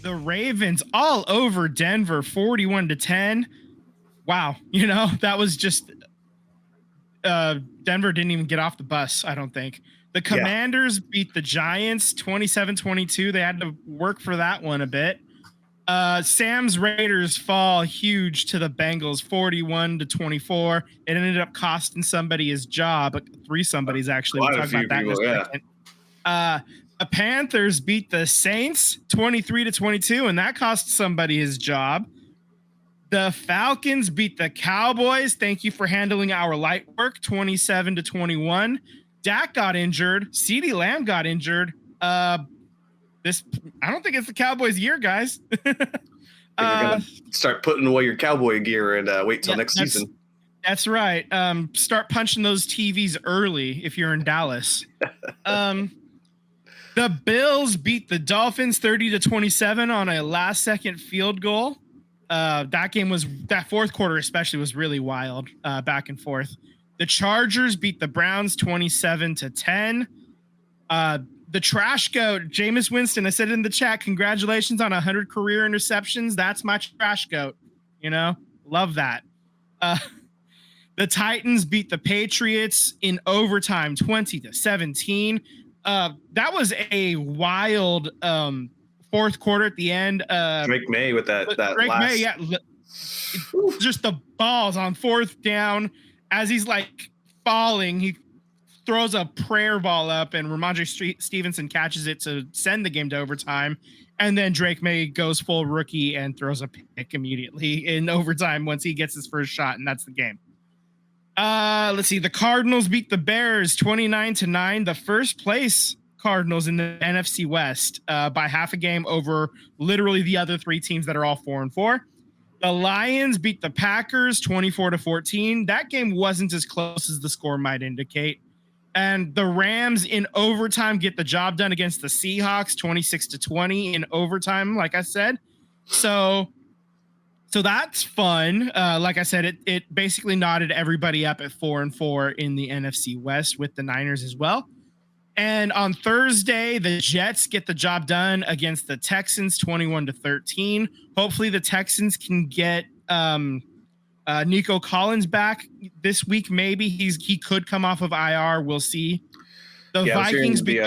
The Ravens all over Denver, 41-10. Wow. That was just Denver didn't even get off the bus, I don't think. The Commanders beat the Giants 27-22. They had to work for that one a bit. Sam's Raiders fall huge to the Bengals 41-24. It ended up costing somebody his job. 3 somebody's actually. We'll talk about that in a second. The Panthers beat the Saints 23-22, and that cost somebody his job. The Falcons beat the Cowboys. Thank you for handling our light work 27-21. Dak got injured. CeeDee Lamb got injured. I don't think it's the Cowboys' year, guys. You're gonna start putting away your cowboy gear and wait till next season. That's right. Start punching those TVs early if you're in Dallas. The Bills beat the Dolphins 30-27 on a last-second field goal. That fourth quarter especially was really wild, back and forth. The Chargers beat the Browns 27-10. The trash goat, Jameis Winston, I said it in the chat, congratulations on 100 career interceptions. That's my trash goat. Love that. The Titans beat the Patriots in overtime 20-17. That was a wild fourth quarter at the end. Drake May with that Drake last... May, yeah. Just the balls on fourth down as he's like falling. He throws a prayer ball up and Ramondre Stevenson catches it to send the game to overtime. And then Drake May goes full rookie and throws a pick immediately in overtime once he gets his first shot. And that's the game. Let's see. The Cardinals beat the Bears 29-9. The first place Cardinals in the NFC West by half a game over literally the other 3 teams that are all 4-4. The Lions beat the Packers 24-14. That game wasn't as close as the score might indicate. And the Rams in overtime get the job done against the Seahawks 26-20 in overtime, like I said. So that's fun. Like I said, it basically knotted everybody up at 4-4 in the NFC West with the Niners as well. And on Thursday, the Jets get the job done against the Texans 21-13. Hopefully the Texans can get Nico Collins back this week. Maybe he could come off of IR. We'll see. The Vikings beat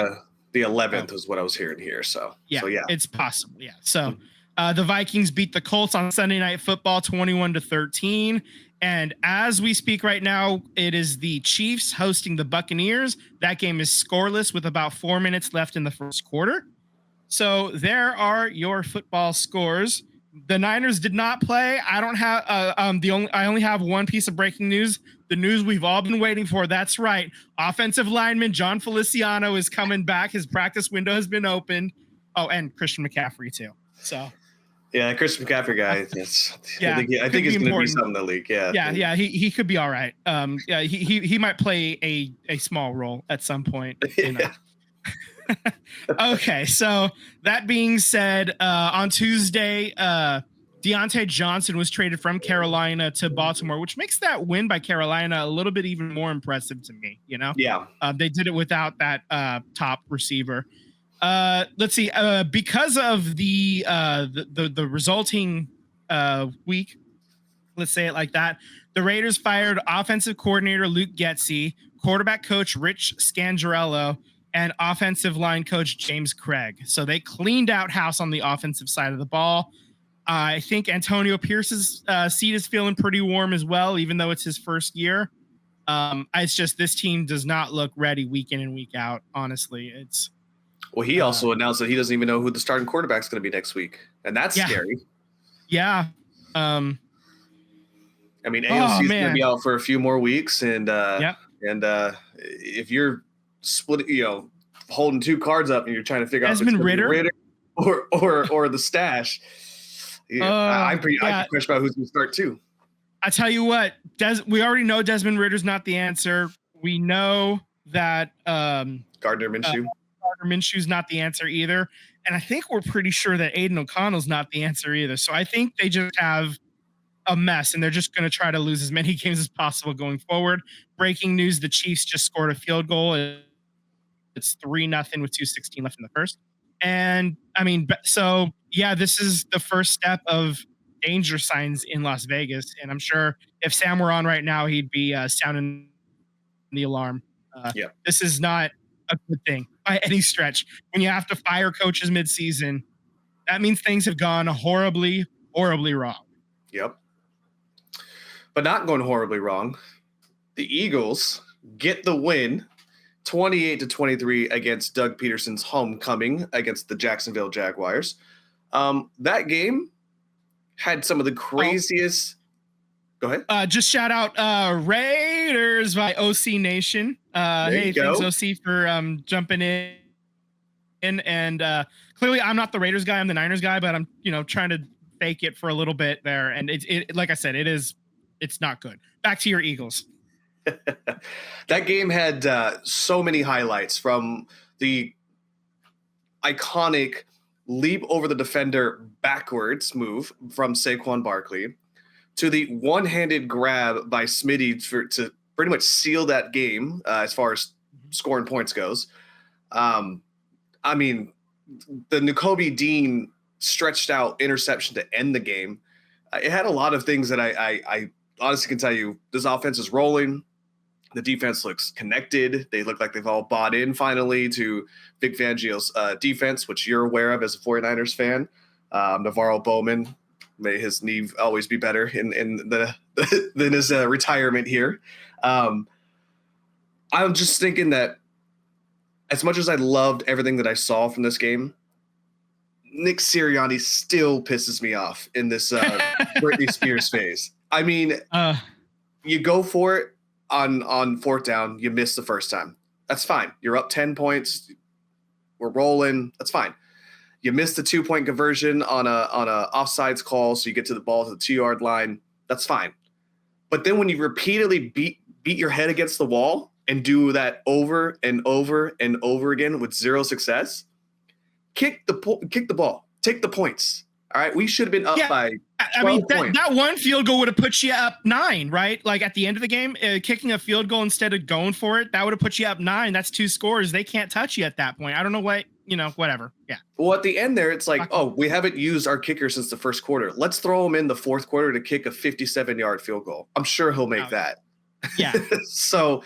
the 11th is what I was hearing here. So yeah, it's possible. Yeah. So the Vikings beat the Colts on Sunday Night Football 21-13. And as we speak right now, it is the Chiefs hosting the Buccaneers. That game is scoreless with about 4 minutes left in the first quarter. So there are your football scores. The Niners did not play. I don't have I only have one piece of breaking news. The news we've all been waiting for. That's right. Offensive lineman John Feliciano is coming back. His practice window has been opened. Oh, and Christian McCaffrey too. So yeah, Christian McCaffrey guy. Yes, I think he's going to be something in the league. Yeah. He could be all right. He might play a small role at some point. Okay, so that being said, on Tuesday, Deontay Johnson was traded from Carolina to Baltimore, which makes that win by Carolina a little bit even more impressive to me. Yeah. They did it without that top receiver. Let's see. Because of the resulting week, let's say it like that, the Raiders fired offensive coordinator Luke Getsy, quarterback coach Rich Scangarello, and offensive line coach James Craig. So they cleaned out house on the offensive side of the ball. I think Antonio Pierce's seat is feeling pretty warm as well, even though it's his first year. It's just this team does not look ready week in and week out. Honestly, Well, he also announced that he doesn't even know who the starting quarterback is going to be next week, and that's scary. Yeah. I mean, AOC is going to be out for a few more weeks, and if you're holding 2 cards up and you're trying to figure out Desmond Ridder or the stash, I'm pretty question about who's going to start too. I tell you what, we already know Desmond Ridder's not the answer. We know that Gardner Minshew. Minshew's not the answer either. And I think we're pretty sure that Aiden O'Connell's not the answer either. So I think they just have a mess and they're just going to try to lose as many games as possible going forward. Breaking news, the Chiefs just scored a field goal. It's 3-0 with 2:16 left in the first. And I mean, so yeah, this is the first step of danger signs in Las Vegas, and I'm sure if Sam were on right now, he'd be sounding the alarm. This is not a good thing by any stretch. When you have to fire coaches midseason, that means things have gone horribly, horribly wrong. Yep. But not going horribly wrong. The Eagles get the win 28-23 against Doug Peterson's homecoming against the Jacksonville Jaguars. That game had some of the craziest. Go ahead. Just shout out Raiders by OC Nation. Hey, thanks OC for jumping in. And clearly, I'm not the Raiders guy. I'm the Niners guy, but I'm trying to fake it for a little bit there. And it like I said, it's not good. Back to your Eagles. That game had so many highlights, from the iconic leap over the defender backwards move from Saquon Barkley to the one-handed grab by Smitty to pretty much seal that game as far as scoring points goes. I mean, the Nakobe Dean stretched out interception to end the game. It had a lot of things that I honestly can tell you. This offense is rolling. The defense looks connected. They look like they've all bought in finally to Vic Fangio's defense, which you're aware of as a 49ers fan. Navarro Bowman, may his knee always be better in than his retirement here. I'm just thinking that as much as I loved everything that I saw from this game, Nick Sirianni still pisses me off in this Britney Spears phase. I mean, you go for it on fourth down, you miss the first time. That's fine. You're up 10 points. We're rolling. That's fine. You missed the 2-point conversion on a offsides call, so you get to the ball to the 2-yard line. That's fine. But then when you repeatedly beat your head against the wall and do that over and over and over again with zero success, kick the ball. Take the points. All right, we should have been up by 12 points. That one field goal would have put you up 9, right? Like at the end of the game, kicking a field goal instead of going for it, that would have put you up 9. That's 2 scores. They can't touch you at that point. I don't know what, whatever. Yeah. Well, at the end there, it's like, we haven't used our kicker since the first quarter. Let's throw him in the fourth quarter to kick a 57-yard field goal. I'm sure he'll make that. Yeah. So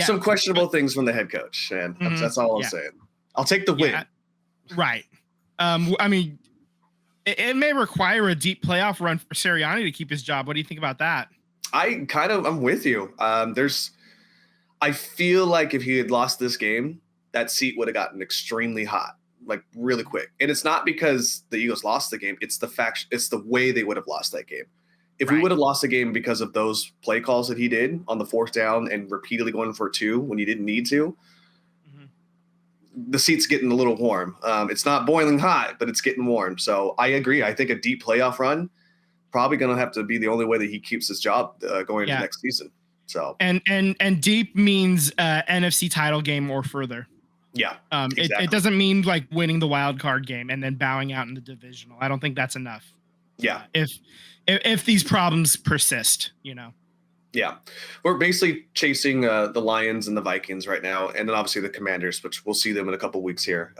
some questionable things from the head coach, and that's all I'm saying. I'll take the win. Right. I mean, it may require a deep playoff run for Sirianni to keep his job. What do you think about that? I'm with you. I feel like if he had lost this game, that seat would have gotten extremely hot, like really quick. And it's not because the Eagles lost the game. It's the way they would have lost that game. If we would have lost the game because of those play calls that he did on the fourth down and repeatedly going for 2 when you didn't need to, the seat's getting a little warm. It's not boiling hot, but it's getting warm. So I agree. I think a deep playoff run probably going to have to be the only way that he keeps his job going into next season. So and deep means NFC title game or further. Yeah, exactly. It doesn't mean like winning the wild card game and then bowing out in the divisional. I don't think that's enough. Yeah, if these problems persist, Yeah, we're basically chasing the Lions and the Vikings right now, and then obviously the Commanders, which we'll see them in a couple weeks here.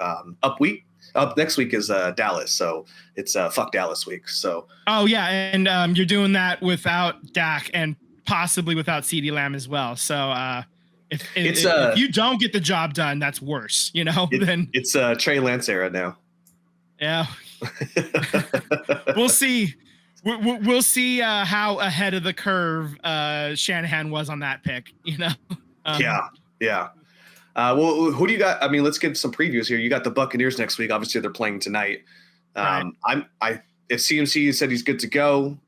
Up next week is Dallas, so it's fuck Dallas week. So and you're doing that without Dak and possibly without CeeDee Lamb as well. So if you don't get the job done, that's worse. Then it's Trey Lance era now. Yeah, we'll see. We'll see how ahead of the curve Shanahan was on that pick. Yeah. Well, who do you got? I mean, let's get some previews here. You got the Buccaneers next week. Obviously, they're playing tonight. If CMC said he's good to go,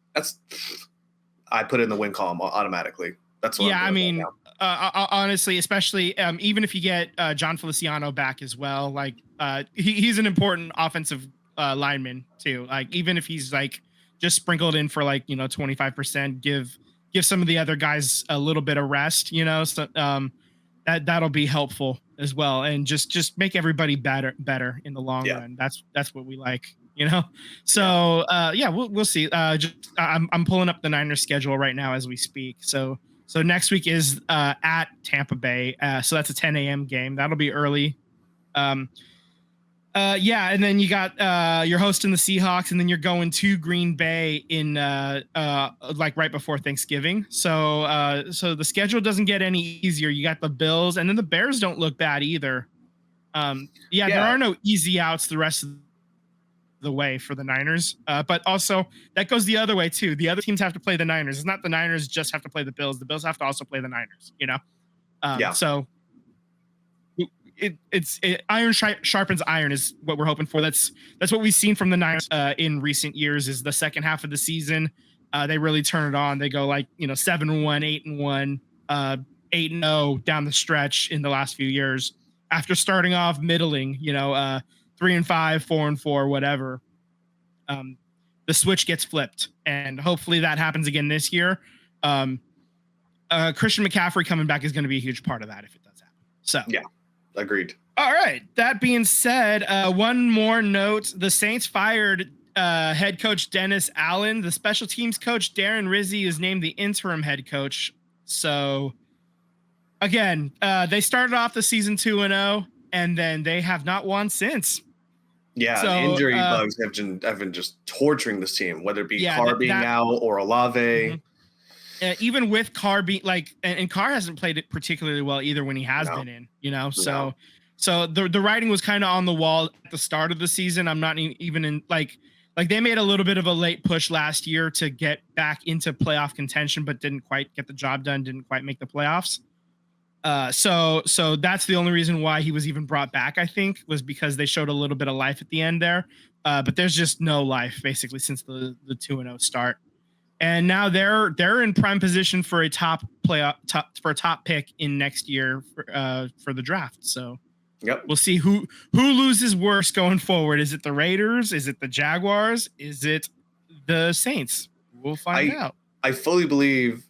I put it in the win column automatically. That's what. Yeah, I mean, honestly, especially even if you get John Feliciano back as well, like he's an important offensive lineman too. Like even if he's like just sprinkled in for 25%, give some of the other guys a little bit of rest, so that'll be helpful as well. And just make everybody better in the long run. That's what we like, So we'll see. I'm pulling up the Niners schedule right now as we speak. So next week is at Tampa Bay. So that's a 10 a.m. game. That'll be early. Yeah, and then you got you're hosting the Seahawks, and then you're going to Green Bay in like right before Thanksgiving. So so the schedule doesn't get any easier. You got the Bills, and then the Bears don't look bad either. Yeah, there Yeah. are no easy outs the rest of the way for the Niners. But also that goes the other way too. The other teams have to play the Niners. It's not the Niners just have to play the Bills. The Bills have to also play the Niners, you know? Yeah. So it's iron sharpens iron is what we're hoping for. That's what we've seen from the Niners in recent years. Is the second half of the season they really turn it on. They go like 7-1, 8-1, 8-0 down the stretch in the last few years. After starting off middling, 3-5, 4-4, whatever. The switch gets flipped, and hopefully that happens again this year. Christian McCaffrey coming back is going to be a huge part of that if it does happen. So yeah. Agreed. All right. That being said, one more note. The Saints fired head coach Dennis Allen. The special teams coach Darren Rizzi is named the interim head coach. So, again, they started off the season 2-0, and then they have not won since. Yeah, So, injury bugs have been just torturing this team, whether it be Carr being out or Olave. Mm-hmm. Even with Carr being and Carr hasn't played it particularly well either when he has been in, so the writing was kind of on the wall at the start of the season. I'm not even in like they made a little bit of a late push last year to get back into playoff contention, but didn't quite get the job done, didn't quite make the playoffs. So that's the only reason why he was even brought back, I think, was because they showed a little bit of life at the end there. But there's just no life basically since the 2-0 start. And now they're in prime position for a top pick in next year for the draft. So we'll see who loses worse going forward. Is it the Raiders? Is it the Jaguars? Is it the Saints? We'll find out. I fully believe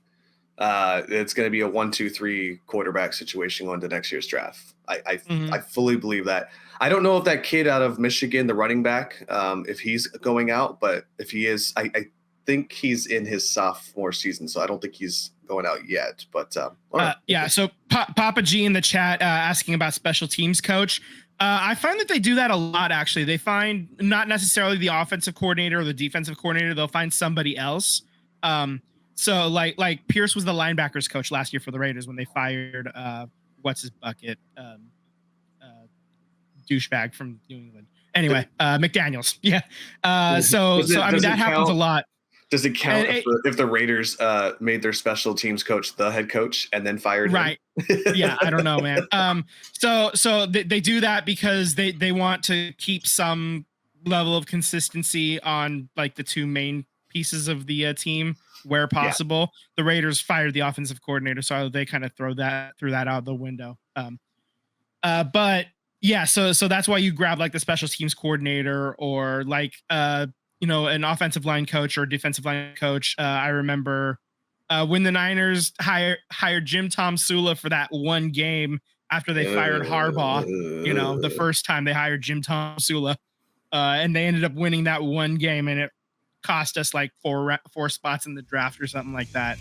it's going to be a 1-2-3 quarterback situation going to next year's draft. I fully believe that. I don't know if that kid out of Michigan, the running back, if he's going out, but if he is, I think he's in his sophomore season, so I don't think he's going out yet. But yeah. So Papa G in the chat asking about special teams coach. I find that they do that a lot. Actually, they find not necessarily the offensive coordinator or the defensive coordinator. They'll find somebody else. So like Pierce was the linebackers coach last year for the Raiders when they fired what's his bucket douchebag from New England. Anyway, McDaniels. Yeah. So I mean that happens a lot. Does it count if the Raiders made their special teams coach the head coach and then fired him? Right. Yeah, I don't know, man. So they do that because they want to keep some level of consistency on like the two main pieces of the team where possible. Yeah. The Raiders fired the offensive coordinator, so they kind of threw that out the window. But yeah, so that's why you grab like the special teams coordinator or like an offensive line coach or defensive line coach. I remember when the Niners hired Jim Tom Sula for that one game after they fired Harbaugh, the first time they hired Jim Tom Sula, and they ended up winning that one game, and it cost us like four spots in the draft or something like that.